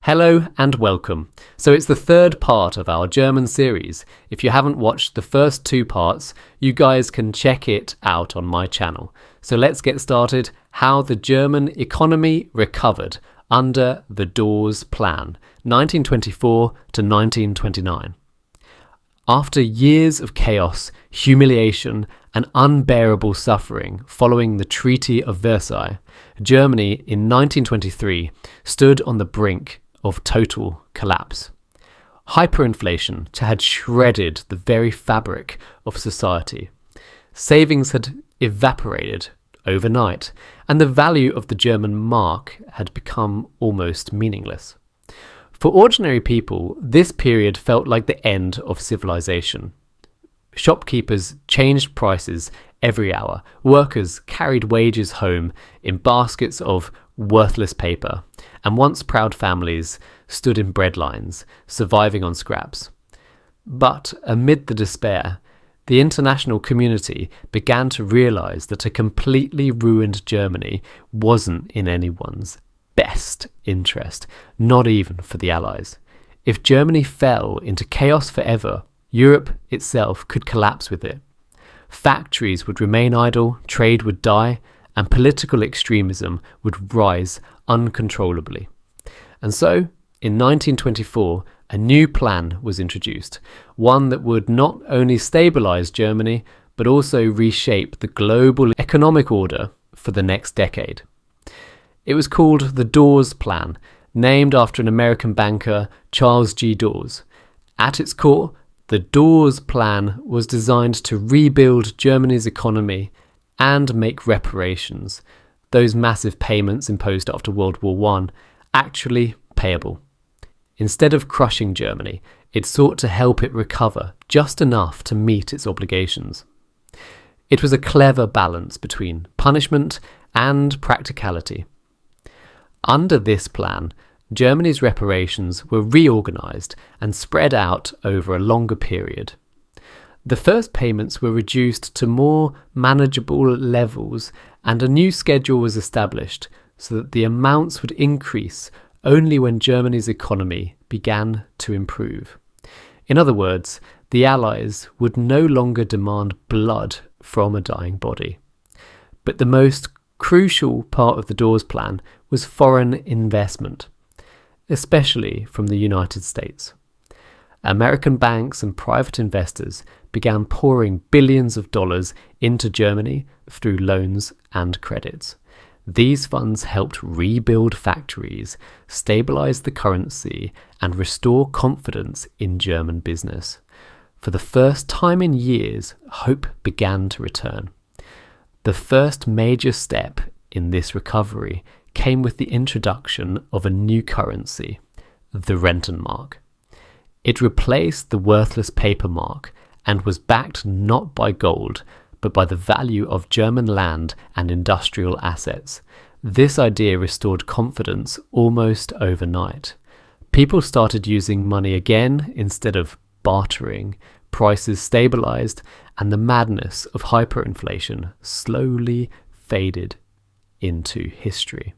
Hello and welcome. So it's the third part of our German series. If you haven't watched the first two parts, you guys can check it out on my channel. So let's get started. How the German economy recovered under the Dawes Plan, 1924 to 1929. After years of chaos, humiliation, and unbearable suffering following the Treaty of Versailles, Germany in 1923 stood on the brink of total collapse. Hyperinflation had shredded the very fabric of society. Savings had evaporated overnight, and the value of the German mark had become almost meaningless. For ordinary people, this period felt like the end of civilization. Shopkeepers changed prices every hour. Workers carried wages home in baskets of worthless paper, and once proud families stood in bread lines, surviving on scraps. But amid the despair, the international community began to realize that a completely ruined Germany wasn't in anyone's best interest, not even for the Allies. If Germany fell into chaos forever, Europe itself could collapse with it. Factories would remain idle, trade would die, and political extremism would rise uncontrollably. And so, in 1924, a new plan was introduced, one that would not only stabilise Germany, but also reshape the global economic order for the next decade. It was called the Dawes Plan, named after an American banker, Charles G. Dawes. At its core, the Dawes Plan was designed to rebuild Germany's economy and make reparations, those massive payments imposed after World War I, actually payable. Instead of crushing Germany, it sought to help it recover just enough to meet its obligations. It was a clever balance between punishment and practicality. Under this plan, Germany's reparations were reorganised and spread out over a longer period. The first payments were reduced to more manageable levels, and a new schedule was established so that the amounts would increase only when Germany's economy began to improve. In other words, the Allies would no longer demand blood from a dying body. But the most crucial part of the Dawes Plan was foreign investment, especially from the United States. American banks and private investors began pouring billions of dollars into Germany through loans and credits. These funds helped rebuild factories, stabilize the currency, and restore confidence in German business. For the first time in years, hope began to return. The first major step in this recovery came with the introduction of a new currency, the Rentenmark. It replaced the worthless paper mark and was backed not by gold, but by the value of German land and industrial assets. This idea restored confidence almost overnight. People started using money again instead of bartering, prices stabilized, and the madness of hyperinflation slowly faded into history.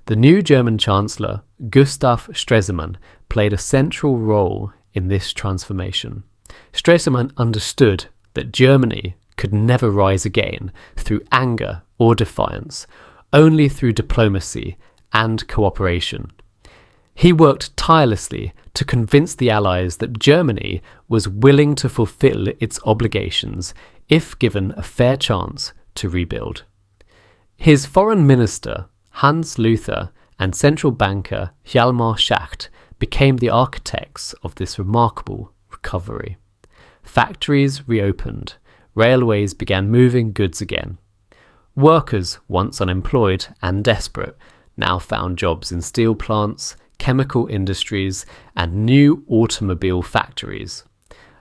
The new German Chancellor, Gustav Stresemann, played a central role in this transformation. Stresemann understood that Germany could never rise again through anger or defiance, only through diplomacy and cooperation. He worked tirelessly to convince the Allies that Germany was willing to fulfill its obligations if given a fair chance to rebuild. His foreign minister, Hans Luther, and central banker Hjalmar Schacht became the architects of this remarkable recovery. Factories reopened, railways began moving goods again. Workers, once unemployed and desperate, now found jobs in steel plants, chemical industries, and new automobile factories.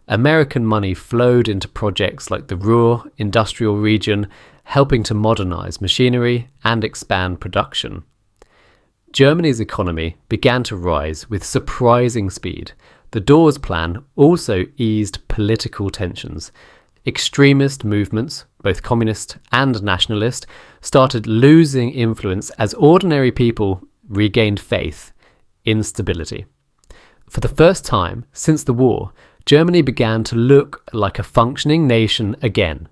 American money flowed into projects like the Ruhr industrial region, helping to modernize machinery and expand production. Germany's economy began to rise with surprising speed. The Dawes Plan also eased political tensions. Extremist movements, both communist and nationalist, started losing influence as ordinary people regained faith instability. For the first time since the war, Germany began to look like a functioning nation again.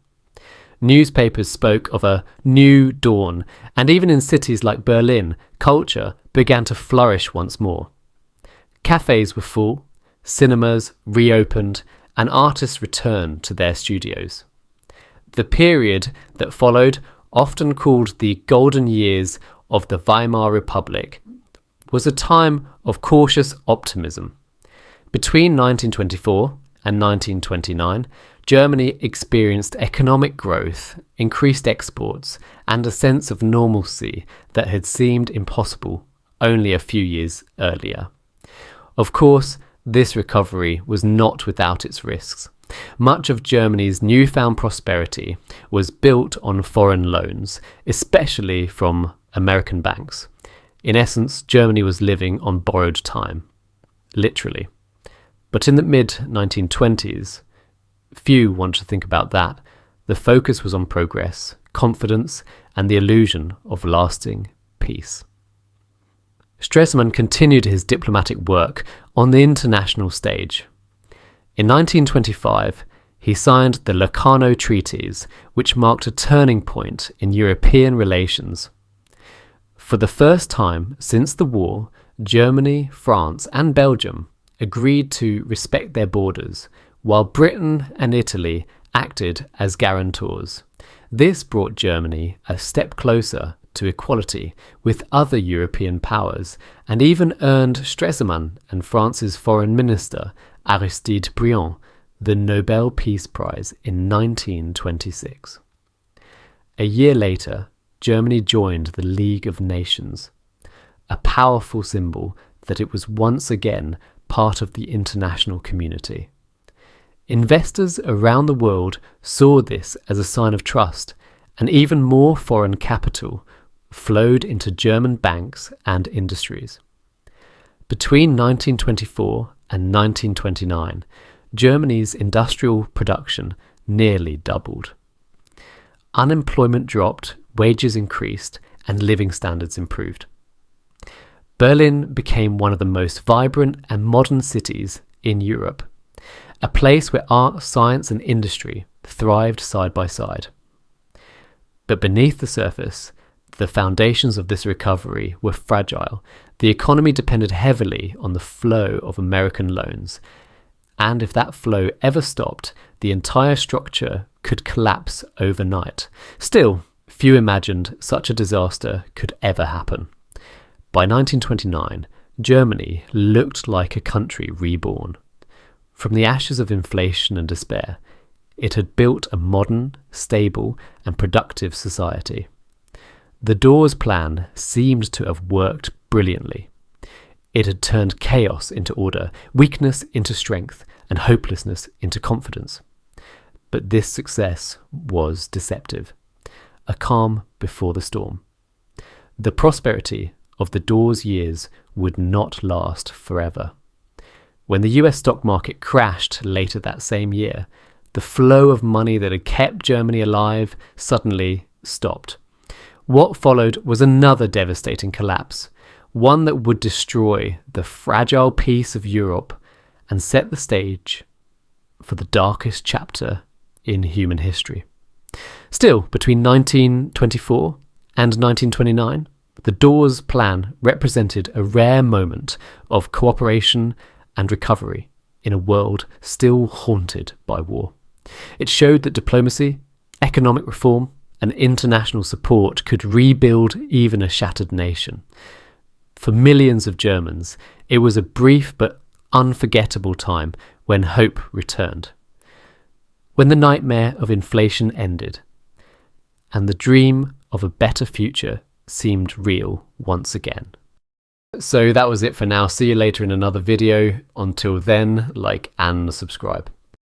Newspapers spoke of a new dawn, and even in cities like Berlin, culture began to flourish once more. Cafes were full, cinemas reopened, and artists returned to their studios. The period that followed, often called the golden years of the Weimar Republic, was a time of cautious optimism. Between 1924 and 1929, Germany experienced economic growth, increased exports, and a sense of normalcy that had seemed impossible only a few years earlier. Of course, this recovery was not without its risks. Much of Germany's newfound prosperity was built on foreign loans, especially from American banks. In essence, Germany was living on borrowed time, literally. But in the mid-1920s, few want to think about that. The focus was on progress, confidence, and the illusion of lasting peace. Stresemann continued his diplomatic work on the international stage. In 1925, he signed the Locarno Treaties, which marked a turning point in European relations. For the first time since the war, Germany, France, and Belgium agreed to respect their borders, while Britain and Italy acted as guarantors. This brought Germany a step closer to equality with other European powers, and even earned Stresemann and France's foreign minister, Aristide Briand, the Nobel Peace Prize in 1926. A year later, Germany joined the League of Nations, a powerful symbol that it was once again part of the international community. Investors around the world saw this as a sign of trust, and even more foreign capital flowed into German banks and industries. Between 1924 and 1929, Germany's industrial production nearly doubled. Unemployment dropped, wages increased, and living standards improved. Berlin became one of the most vibrant and modern cities in Europe, a place where art, science, and industry thrived side by side. But beneath the surface, the foundations of this recovery were fragile. The economy depended heavily on the flow of American loans, and if that flow ever stopped, the entire structure could collapse overnight. Still, few imagined such a disaster could ever happen. By 1929, Germany looked like a country reborn. From the ashes of inflation and despair, it had built a modern, stable, and productive society. The Dawes Plan seemed to have worked brilliantly. It had turned chaos into order, weakness into strength, and hopelessness into confidence. But this success was deceptive, a calm before the storm. The prosperity of the Dawes years would not last forever. When the US stock market crashed later that same year, the flow of money that had kept Germany alive suddenly stopped. What followed was another devastating collapse, one that would destroy the fragile peace of Europe and set the stage for the darkest chapter in human history. Still, between 1924 and 1929, the Dawes Plan represented a rare moment of cooperation and recovery in a world still haunted by war. It showed that diplomacy, economic reform, and international support could rebuild even a shattered nation. For millions of Germans, it was a brief but unforgettable time when hope returned, when the nightmare of inflation ended, and the dream of a better future seemed real once again. So that was it for now. See you later in another video. Until then, like and subscribe.